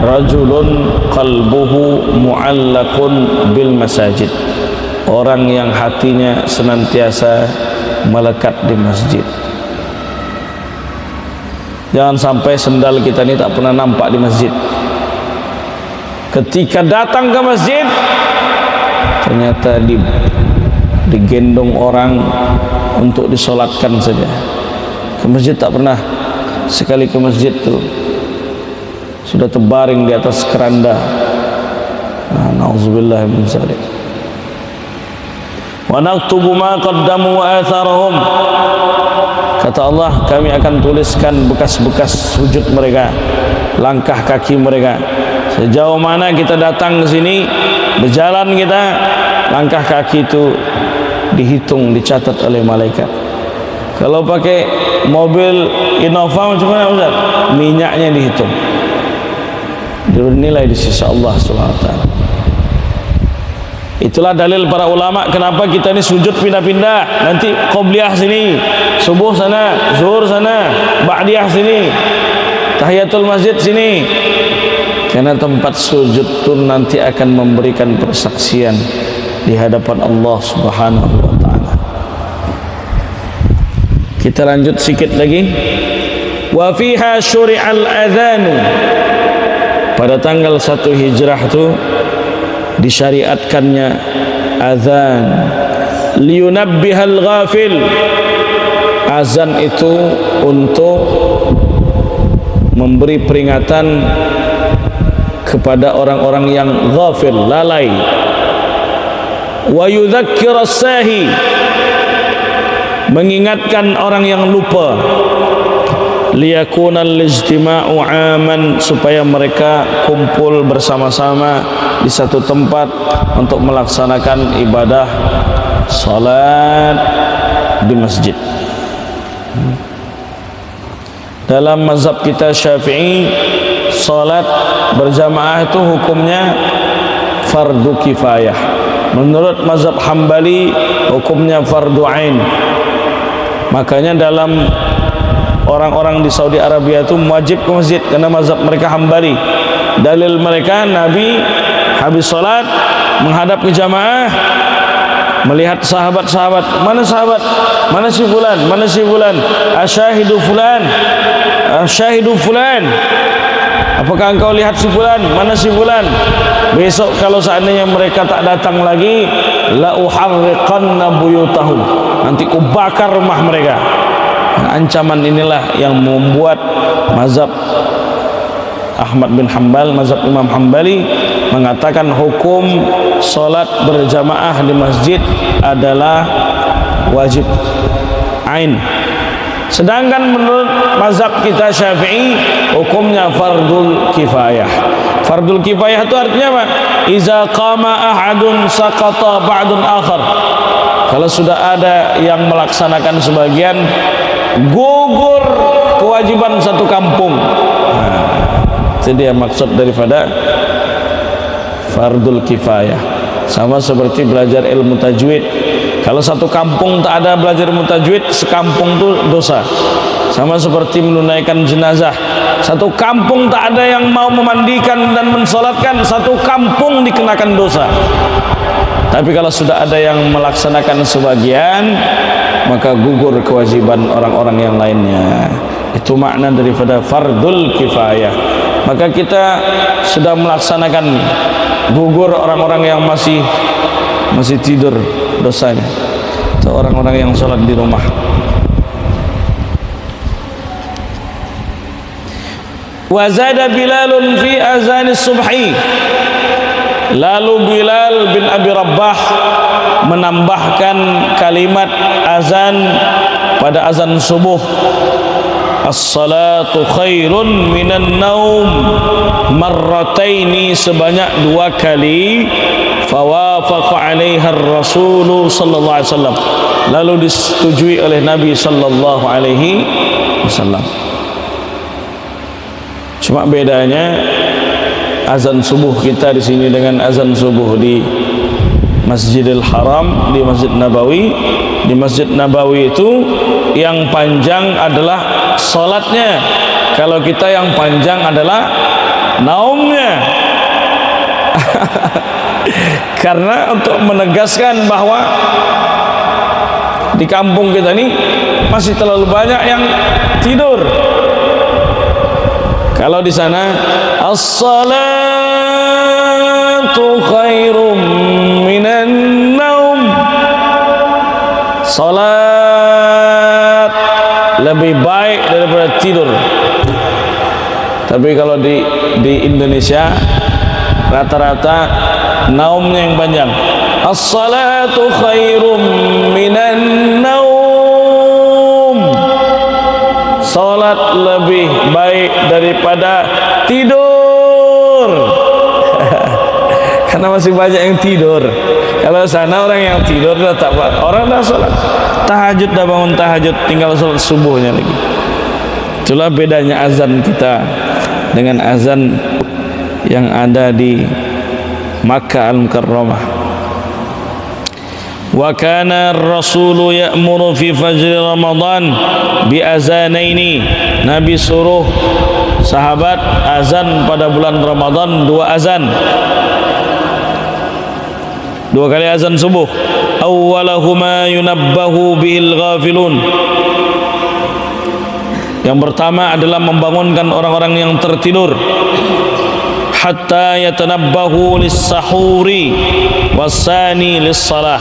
rajulun qalbuhu mu'allaqun bil masajid, orang yang hatinya senantiasa melekat di masjid. Jangan sampai sendal kita ini tak pernah nampak di masjid. Ketika datang ke masjid, ternyata digendong orang untuk disolatkan saja. Ke masjid tak pernah. Sekali ke masjid tu sudah terbaring di atas keranda. Nauzubillah min dzalik. Wa naktubu ma qaddamu wa atharahum. Kata Allah, kami akan tuliskan bekas-bekas sujud mereka, langkah kaki mereka. Sejauh mana kita datang ke sini, berjalan kita, langkah kaki itu dihitung, dicatat oleh malaikat. Kalau pakai mobil Innova macam mana Ustaz? Minyaknya dihitung, dinilai di sisi Allah SWT. Itulah dalil para ulama kenapa kita ni sujud pindah-pindah. Nanti qobliyah sini, subuh sana, zuhur sana, ba'diyah sini, tahiyatul masjid sini. Karena tempat sujud itu nanti akan memberikan persaksian di hadapan Allah Subhanahu wa taala. Kita lanjut sedikit lagi. Wa fiha syuri'al adzan. Pada tanggal 1 Hijrah itu disyariatkannya azan, liyunabbihal ghafil. Azan itu untuk memberi peringatan kepada orang-orang yang ghafil, lalai. Wa yudzakkirus sahi, mengingatkan orang yang lupa. Liyakunal ijtima'u 'aman, supaya mereka kumpul bersama-sama di satu tempat untuk melaksanakan ibadah salat di masjid. Dalam mazhab kita Syafi'i, salat berjamaah itu hukumnya fardu kifayah. Menurut mazhab Hambali hukumnya fardu ain. Makanya dalam orang-orang di Saudi Arabia itu wajib ke masjid karena mazhab mereka Hambali. Dalil mereka, Nabi habis salat menghadap ke jamaah, melihat sahabat-sahabat. Mana sahabat? Mana si fulan? Mana si fulan? Asyahidu fulan? Asyahidu fulan? Apakah engkau lihat si fulan? Mana si fulan? Besok kalau seandainya mereka tak datang lagi, la uharriqanna buyutahum, nanti ku bakar rumah mereka. Ancaman inilah yang membuat mazhab Ahmad bin Hanbal, mazhab Imam Hambali, mengatakan hukum salat berjamaah di masjid adalah wajib ain. Sedangkan menurut mazhab kita Syafi'i hukumnya fardul kifayah. Fardul kifayah itu artinya apa? Iza qama ahadun saqata ba'dun akhar. Kalau sudah ada yang melaksanakan sebagian, gugur kewajiban satu kampung. Itu dia maksud daripada fardul kifayah. Sama seperti belajar ilmu tajwid. Kalau satu kampung tak ada belajar ilmu tajwid, sekampung itu dosa. Sama seperti menunaikan jenazah. Satu kampung tak ada yang mau memandikan dan mensolatkan, satu kampung dikenakan dosa. Tapi kalau sudah ada yang melaksanakan sebagian, maka gugur kewajiban orang-orang yang lainnya. Itu makna daripada fardul kifayah. Maka kita sudah melaksanakan, gugur orang-orang yang masih tidur dosanya, atau orang-orang yang sholat di rumah. Wa zada Bilalun fi azanis subhi. Lalu Bilal bin Abi Rabbah menambahkan kalimat azan pada azan subuh. As-salatu khairun minan naum, marrataini, sebanyak 2 kali. Fawafaqa 'alaiha ar-rasul sallallahu alaihi wasallam, lalu disetujui oleh Nabi sallallahu alaihi wasallam. Cuma bedanya azan subuh kita di sini dengan azan subuh di Masjidil Haram, di Masjid Nabawi. Di Masjid Nabawi itu yang panjang adalah salatnya, kalau kita yang panjang adalah naumnya. Karena untuk menegaskan bahwa di kampung kita ini masih terlalu banyak yang tidur. Kalau di sana as-salatu khairum minan naum, salat lebih baik daripada tidur. Tapi kalau di Indonesia rata-rata naumnya yang panjang. As-salatu khairum minan naum, salat lebih baik daripada tidur. Karena masih banyak yang tidur. Kalau sana orang yang tidur dah tak apa. Orang dah salat tahajud, dah bangun tahajud, tinggal salat subuhnya lagi. Itulah bedanya azan kita dengan azan yang ada di Makkah Al-Mukarramah. Wa kana ar-rasulu ya'muru fi fajr Ramadan bi azanaini. Nabi suruh sahabat azan pada bulan Ramadan, 2 azan. 2 kali azan subuh. Awwalahuma yunabbahu bihil ghafilun. Yang pertama adalah membangunkan orang-orang yang tertidur, hatta yatanabbahu lis-sahuri wasani lis-salah,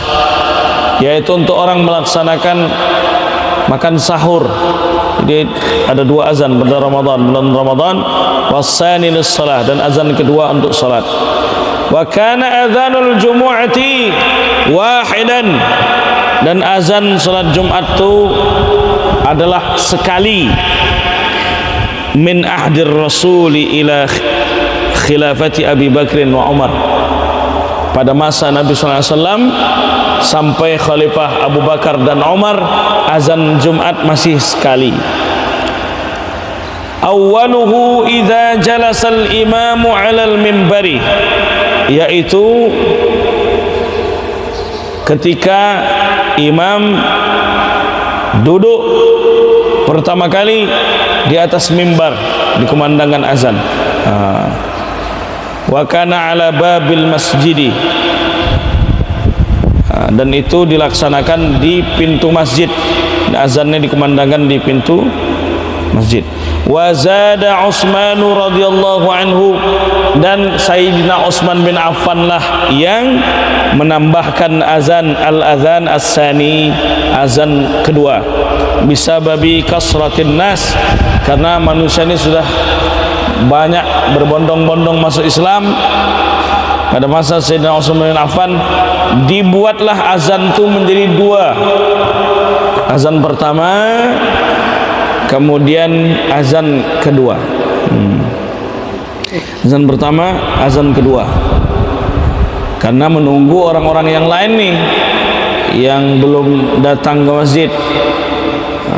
yaitu untuk orang melaksanakan makan sahur. Jadi ada 2 azan pada bulan Ramadan, wasani lis-salah, dan azan kedua untuk salat. Wa kana adzanul jumu'ati wahidan, dan azan salat Jumat itu adalah sekali. Min ahdir rasuli ila khilafati Abi Bakrin wa Umar, pada masa Nabi SAW sampai Khalifah Abu Bakar dan Umar, azan Jumat masih sekali. Awwaluhu idza jalasal imamu 'alal minbari, yaitu ketika imam duduk pertama kali di atas mimbar dikumandangkan azan. Wa kana ala babil masjidi, dan itu dilaksanakan di pintu masjid. Azannya dikumandangkan di pintu masjid. Wa zada Utsman radhiyallahu anhu, dan Sayyidina Utsman bin Affan lah yang menambahkan azan al-azan as-sani, azan kedua. Bisababi kasratin nas, karena manusia ini sudah banyak berbondong-bondong masuk Islam. Pada masa Sayyidina Utsman bin Affan dibuatlah azan itu menjadi 2. Azan pertama, kemudian azan kedua. Azan pertama, azan kedua, karena menunggu orang-orang yang lain nih yang belum datang ke masjid.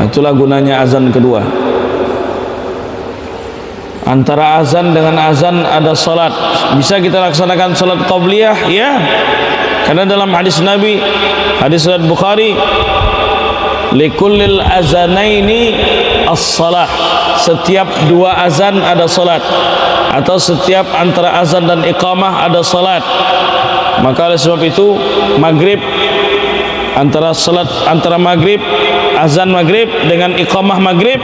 Itulah gunanya azan kedua. Antara azan dengan azan ada salat. Bisa kita laksanakan salat qabliyah, ya. Karena dalam hadis Nabi, hadis riwayat Bukhari, likullil azanaini as-salah, setiap 2 azan ada salat, atau setiap antara azan dan iqamah ada salat. Maka oleh sebab itu maghrib, antara maghrib, azan maghrib dengan iqamah maghrib,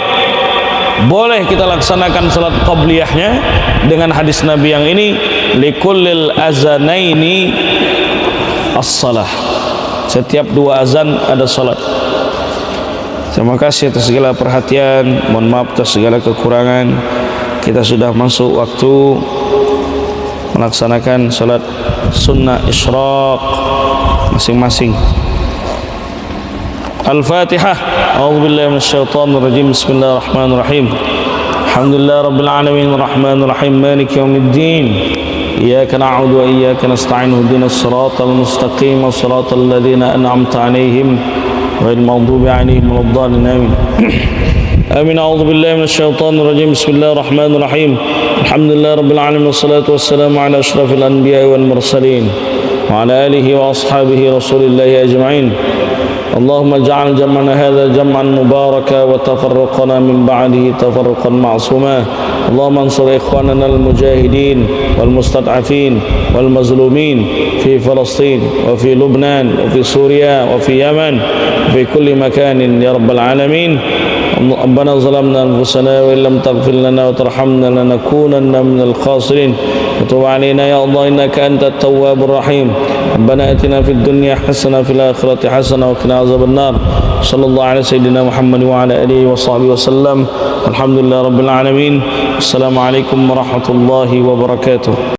boleh kita laksanakan salat qabliyahnya dengan hadis Nabi yang ini, likullil azanaini as-salah, setiap 2 azan ada salat. Terima kasih atas segala perhatian, mohon maaf atas segala kekurangan. Kita sudah masuk waktu melaksanakan salat sunnah isyraq masing-masing. Al-Fatihah. A'udzubillahi minasyaitonir rajim. Bismillahirrahmanirrahim. Alhamdulillahi rabbil alamin, arrahmanir rahim, maliki yaumiddin. Iyyaka na'budu wa iyyaka nasta'in. Ihdinas siratal mustaqim, siratal ladzina an'amta 'alaihim ghairil maghdubi 'alaihim waladdallin. Amin. Amin. A'udzubillahi minasyaitonir rajim. Bismillahirrahmanirrahim. Alhamdulillahi rabbil alamin, wassalatu wassalamu ala asyrafil anbiya'i wal mursalin wa ala alihi wa ashabihi rasulillahi ajma'in. اللهم اجعل جمعنا هذا جمعا مباركا وتفرقنا من بعده تفرقا معصوما. اللهم انصر إخواننا المجاهدين والمستضعفين والمظلومين في فلسطين وفي لبنان وفي سوريا وفي يمن وفي كل مكان يا رب العالمين. ربنا ظلمنا أنفسنا وإن لم تغفر لنا وترحمنا لنكونن من الخاسرين وتب علينا يا الله إنك أنت التواب الرحيم ربنا آتنا في الدنيا حسنة وفي الآخرة حسنة وقنا عذاب النار صلى الله على سيدنا محمد وعلى آله وصحبه وسلم الحمد لله رب العالمين السلام عليكم ورحمة الله وبركاته.